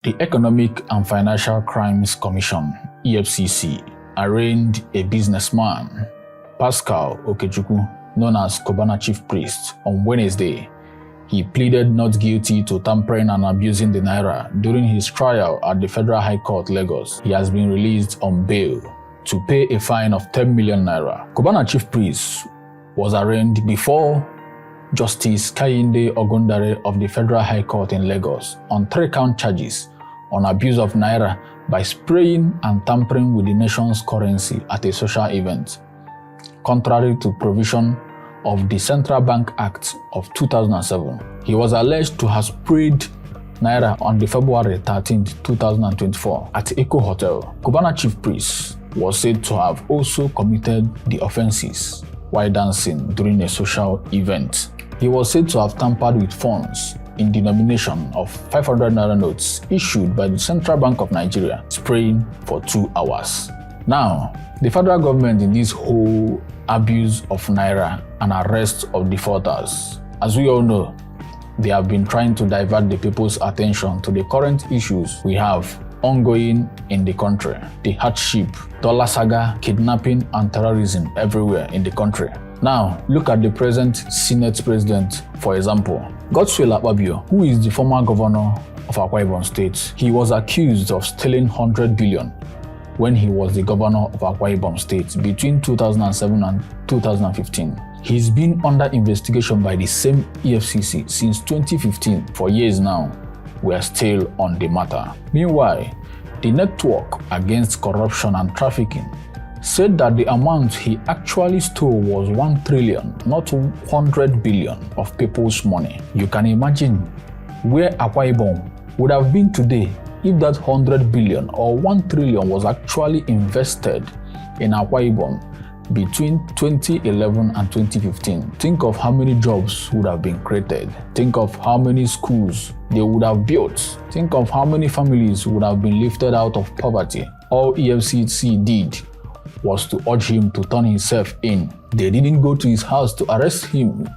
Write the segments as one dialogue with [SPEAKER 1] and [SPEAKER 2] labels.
[SPEAKER 1] The Economic and Financial Crimes Commission, EFCC, arraigned a businessman, Pascal Okechukwu, known as Cubana Chief Priest, on Wednesday. He pleaded not guilty to tampering and abusing the Naira during his trial at the Federal High Court, Lagos. He has been released on bail to pay a fine of 10 million Naira. Cubana Chief Priest was arraigned before Justice Kayinde Ogundare of the Federal High Court in Lagos on 3-count charges on abuse of Naira by spraying and tampering with the nation's currency at a social event, contrary to provision of the Central Bank Act of 2007. He was alleged to have sprayed Naira on the February 13, 2024 at Echo Hotel. Cubana Chief Priest was said to have also committed the offenses while dancing during a social event. He was said to have tampered with funds in denomination of 500 Naira notes issued by the Central Bank of Nigeria, spraying for 2 hours. Now, the federal government in this whole abuse of Naira and arrest of defaulters, as we all know, they have been trying to divert the people's attention to the current issues we have ongoing in the country. The hardship, dollar saga, kidnapping and terrorism everywhere in the country. Now, look at the present Senate President, for example. Godswill Akpabio, who is the former governor of Akwa Ibom State, he was accused of stealing 100 billion when he was the governor of Akwa Ibom State between 2007 and 2015. He's been under investigation by the same EFCC since 2015. For years now, we are still on the matter. Meanwhile, the Network Against Corruption and Trafficking said that the amount he actually stole was 1 trillion, not 100 billion of people's money. You can imagine where Akwa Ibom would have been today if that 100 billion or 1 trillion was actually invested in Akwa Ibom between 2011 and 2015. Think of how many jobs would have been created. Think of how many schools they would have built. Think of how many families would have been lifted out of poverty. All EFCC did was to urge him to turn himself in. They didn't go to his house to arrest him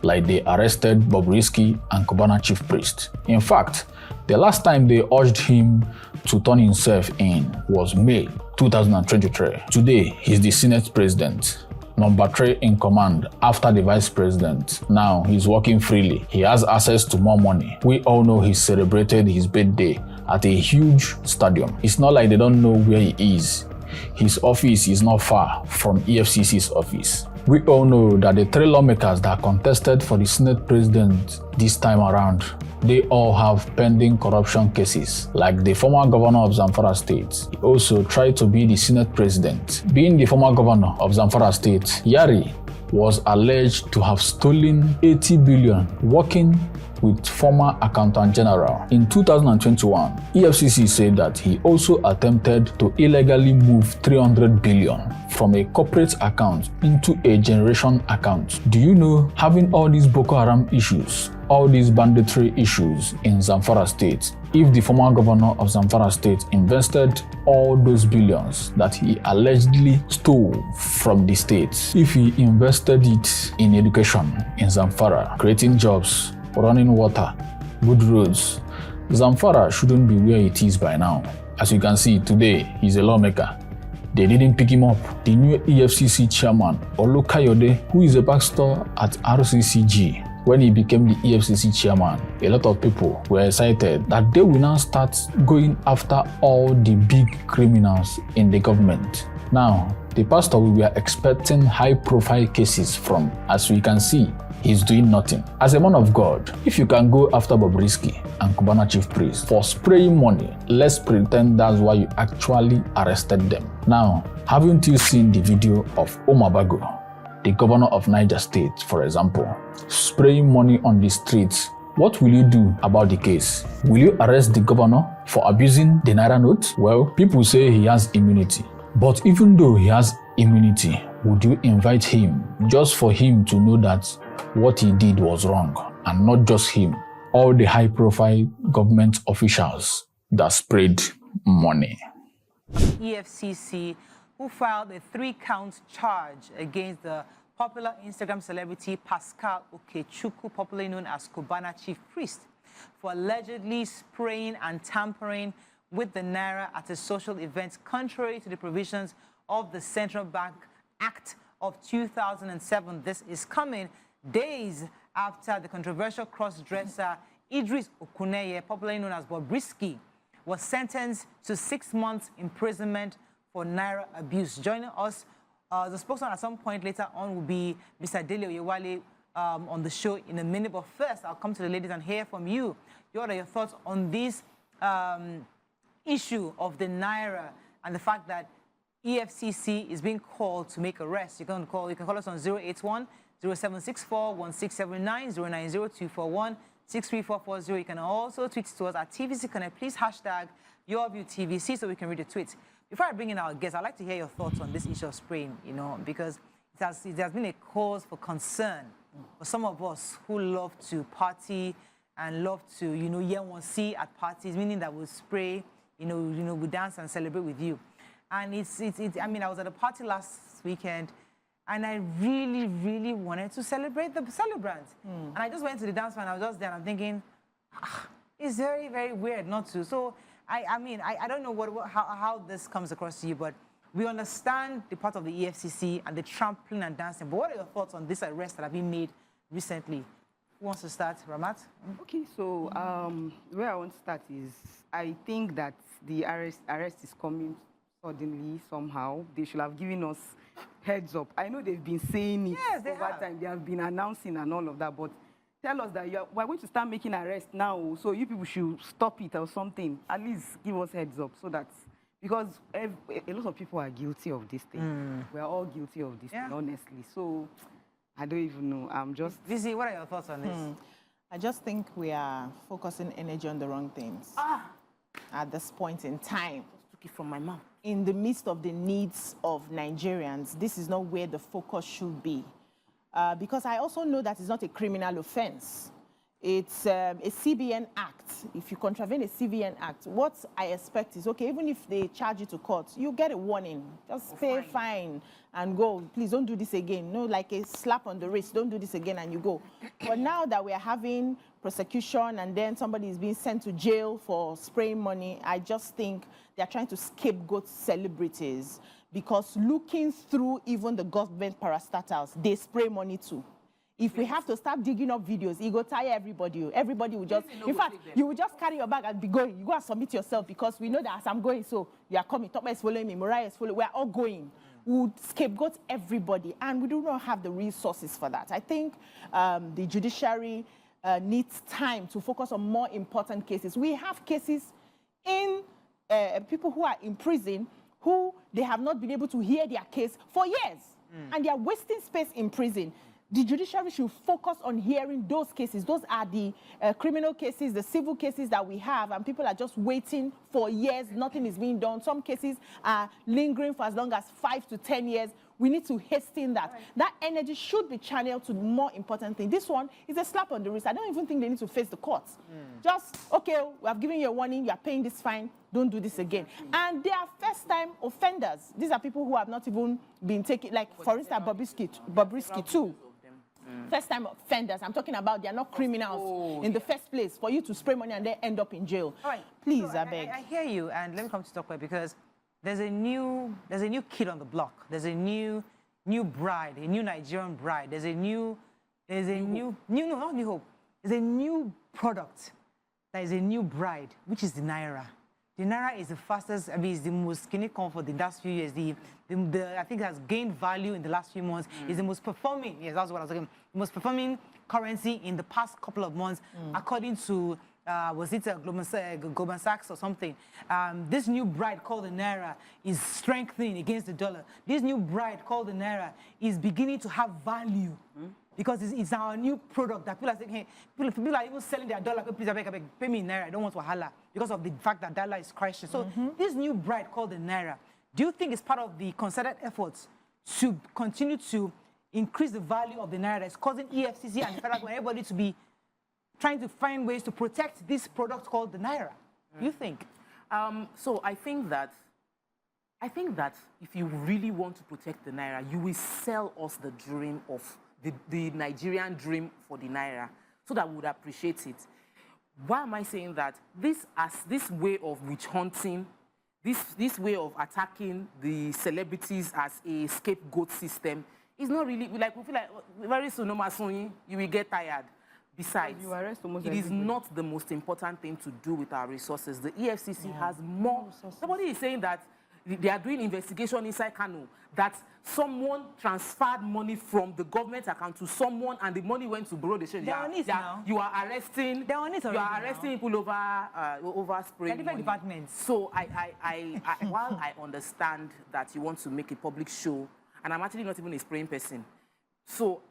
[SPEAKER 1] like they arrested Bobrisky and Cubana Chief Priest. In fact, the last time they urged him to turn himself in was May 2023. Today, he's the Senate President, number 3 in command after the Vice President. Now, he's working freely. He has access to more money. We all know he celebrated his birthday at a huge stadium. It's not like they don't know where he is. His office is not far from EFCC's office. We all know that the 3 lawmakers that contested for the Senate President this time around, they all have pending corruption cases. Like the former governor of Zamfara State, he also tried to be the Senate President. Being the former governor of Zamfara State, Yari was alleged to have stolen 80 billion working with former Accountant General. In 2021, EFCC said that he also attempted to illegally move 300 billion from a corporate account into a generation account. Do you know, having all these Boko Haram issues, all these banditry issues in Zamfara State, if the former governor of Zamfara State invested all those billions that he allegedly stole from the state, if he invested it in education in Zamfara, creating jobs, running water, good roads, Zamfara shouldn't be where it is by now. As you can see, today he's a lawmaker. They didn't pick him up. The new EFCC chairman, Olukayode, who is a pastor at RCCG, when he became the EFCC chairman, a lot of people were excited that they will now start going after all the big criminals in the government. Now, the pastor we were expecting high-profile cases from, as we can see, he's doing nothing. As a man of God, if you can go after Bobrisky and Cubana Chief Priest for spraying money, let's pretend that's why you actually arrested them. Now, haven't you seen the video of Omabago, the governor of Niger State, for example, spraying money on the streets? What will you do about the case? Will you arrest the governor for abusing the Naira note? Well, people say he has immunity. But even though he has immunity, would you invite him just for him to know that what he did was wrong? And not just him, all the high-profile government officials that sprayed money.
[SPEAKER 2] EFCC, who filed a 3-count charge against the popular Instagram celebrity Pascal Okechukwu, popularly known as Cubana Chief Priest. for allegedly spraying and tampering with the Naira at a social event, contrary to the provisions of the Central Bank Act of 2007. This is coming days after the controversial cross-dresser Idris Okuneye, popularly known as Bobrisky, was sentenced to 6 months imprisonment for Naira abuse. Joining us, the spokesman at some point later on will be Mr. Dele Oyewale on the show in a minute. But first, I'll come to the ladies and hear from you. What are your thoughts on this issue of the Naira and the fact that EFCC is being called to make arrests? You can call us on 081 0764 1679 090241 63440. You can also tweet to us at TVC Connect. Please hashtag YourViewTVC so we can read the tweets. Before I bring in our guests, I'd like to hear your thoughts on this issue of spraying, because it has been a cause for concern for some of us who love to party and love to, hear one see at parties, meaning that we'll spray, we dance and celebrate with you. And I was at a party last weekend, and I really, really wanted to celebrate the celebrant. And I just went to the dance floor, and I was just there, and I'm thinking, it's very, very weird not to. So, I don't know how this comes across to you, but we understand the part of the EFCC and the trampling and dancing. But what are your thoughts on this arrest that have been made recently? Who wants to start? Ramat?
[SPEAKER 3] Okay, so where I want to start is, I think that the arrest is coming suddenly, somehow. They should have given us heads up. I know they've been saying it over time. They have been announcing and all of that, but tell us that we're going to start making arrests now, so you people should stop it or something. At least give us heads up so that, because a lot of people are guilty of this thing. We're all guilty of this thing, honestly. So I don't even know. I'm just...
[SPEAKER 2] Vizzy, what are your thoughts on this?
[SPEAKER 4] I just think we are focusing energy on the wrong things at this point in time.
[SPEAKER 3] Just took it from my mouth.
[SPEAKER 4] In the midst of the needs of Nigerians, this is not where the focus should be. Because I also know that it's not a criminal offense. It's a CBN Act. If you contravene a CBN Act, what I expect is, okay, even if they charge you to court, you get a warning. Just pay fine and go. Please don't do this again. No, like a slap on the wrist. Don't do this again and you go. But now that we are having prosecution and then somebody is being sent to jail for spraying money, I just think they're trying to scapegoat celebrities, because looking through even the government parastatals, they spray money too. If we have to start digging up videos, it will tire everybody. Everybody will just, in fact, you will just carry your bag and be going. You go and submit yourself, because we know that as I'm going, so you are coming. Topma is following me, Mariah is following. We are all going. We would scapegoat everybody, and we do not have the resources for that. I think the judiciary needs time to focus on more important cases. We have cases in people who are in prison who they have not been able to hear their case for years, and they are wasting space in prison. The judiciary should focus on hearing those cases. Those are the criminal cases, the civil cases that we have, and people are just waiting for years. Nothing is being done. Some cases are lingering for as long as 5 to 10 years. We need to hasten that. Right. That energy should be channeled to more important things. This one is a slap on the wrist. I don't even think they need to face the courts. Just, okay, we have given you a warning, you are paying this fine, don't do this again. And they are first-time offenders. These are people who have not even been taken, like, for instance, Bobrisky too. First-time offenders. I'm talking about they are not criminals in the first place for you to spray money and then end up in jail.
[SPEAKER 2] All right.
[SPEAKER 4] Please,
[SPEAKER 2] so
[SPEAKER 4] I beg.
[SPEAKER 2] I hear you, and let me come to talk about it, because there's a new kid on the block. There's a new bride, a new Nigerian bride. There's a new hope. There's a new product. There is a new bride, which is the Naira. The Naira is the fastest, it's the most skinny coin for the last few years. I think it has gained value in the last few months. It's the most performing, yes, that's what I was saying, the most performing currency in the past couple of months, according to, was it Goldman Sachs or something? This new bride called the Naira is strengthening against the dollar. This new bride called the Naira is beginning to have value. Because it's our new product that people are saying, hey, people are even selling their dollar. Please, I beg, pay me in Naira. I don't want Wahala, because of the fact that dollar is crashing. So this new bride called the Naira, do you think it's part of the concerted efforts to continue to increase the value of the Naira that's causing EFCC and federal government, everybody to be trying to find ways to protect this product called the Naira? Do you think?
[SPEAKER 5] So I think that if you really want to protect the Naira, you will sell us the dream of the Nigerian dream for the Naira, so that we would appreciate it. why am I saying that? This way of witch hunting, this way of attacking the celebrities as a scapegoat system is not really, like, we feel like very soon, no matter you will get tired. Besides, it is not the most important thing to do with our resources. The EFCC has more. Somebody is saying that they are doing investigation inside Kanu, that someone transferred money from the government account to someone and the money went to Bureau de Change. You are arresting.
[SPEAKER 2] They're on it already.
[SPEAKER 5] You are arresting people over spraying
[SPEAKER 2] different departments.
[SPEAKER 5] So while I understand that you want to make a public show, and I'm actually not even a spraying person, so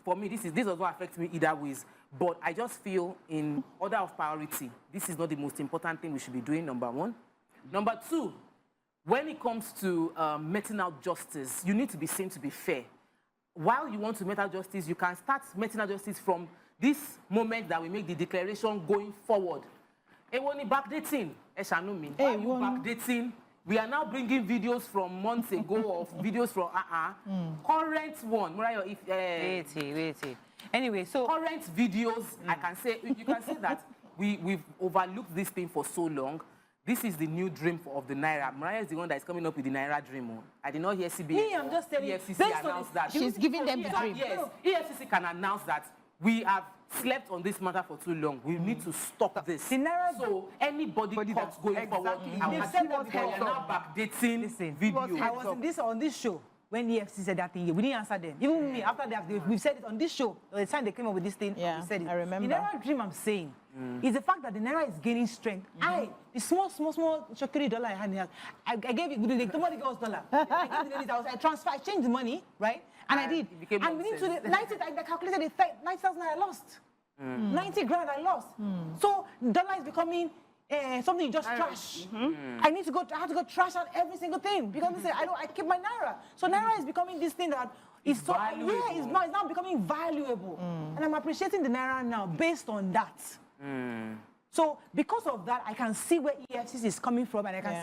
[SPEAKER 5] for me this does not affect me either ways. But I just feel in order of priority, this is not the most important thing we should be doing, number one. Number two, when it comes to meting out justice, you need to be seen to be fair. While you want to mete out justice, you can start meting out justice from this moment that we make the declaration going forward. When backdating, backdating, we are now bringing videos from months ago of videos from current one.
[SPEAKER 2] Wait. Anyway, so
[SPEAKER 5] current videos, I can say you can say that we've overlooked this thing for so long. This is the new dream of the Naira. Mariah is the one that is coming up with the Naira dream. I did not hear CBN.
[SPEAKER 2] I'm just telling you.
[SPEAKER 5] EFCC announced that.
[SPEAKER 4] She's giving them the dream.
[SPEAKER 5] Yes, EFCC can announce that we have slept on this matter for too long. We need to stop this. So anybody caught going forward,
[SPEAKER 2] They've said what
[SPEAKER 5] they are now backdating videos.
[SPEAKER 2] I was on this show when the EFCC said that thing. We didn't answer them. Even me, after that, we've said it on this show. The time they came up with this thing, we said it.
[SPEAKER 4] I remember.
[SPEAKER 2] The Naira dream I'm saying is the fact that the Naira is gaining strength. The small chokiri dollar I had in the house, I gave it, nobody gave us dollar. I gave the ladies, I changed the money, right? And I did. And we need to, 90, I calculated 90,000 I lost. 90 grand I lost. So dollar is becoming something you just trash. I have to go trash out every single thing because I keep my Naira. So Naira is becoming this thing that is so it's now becoming valuable. And I'm appreciating the Naira now based on that. So because of that, I can see where EFCC is coming from, and I can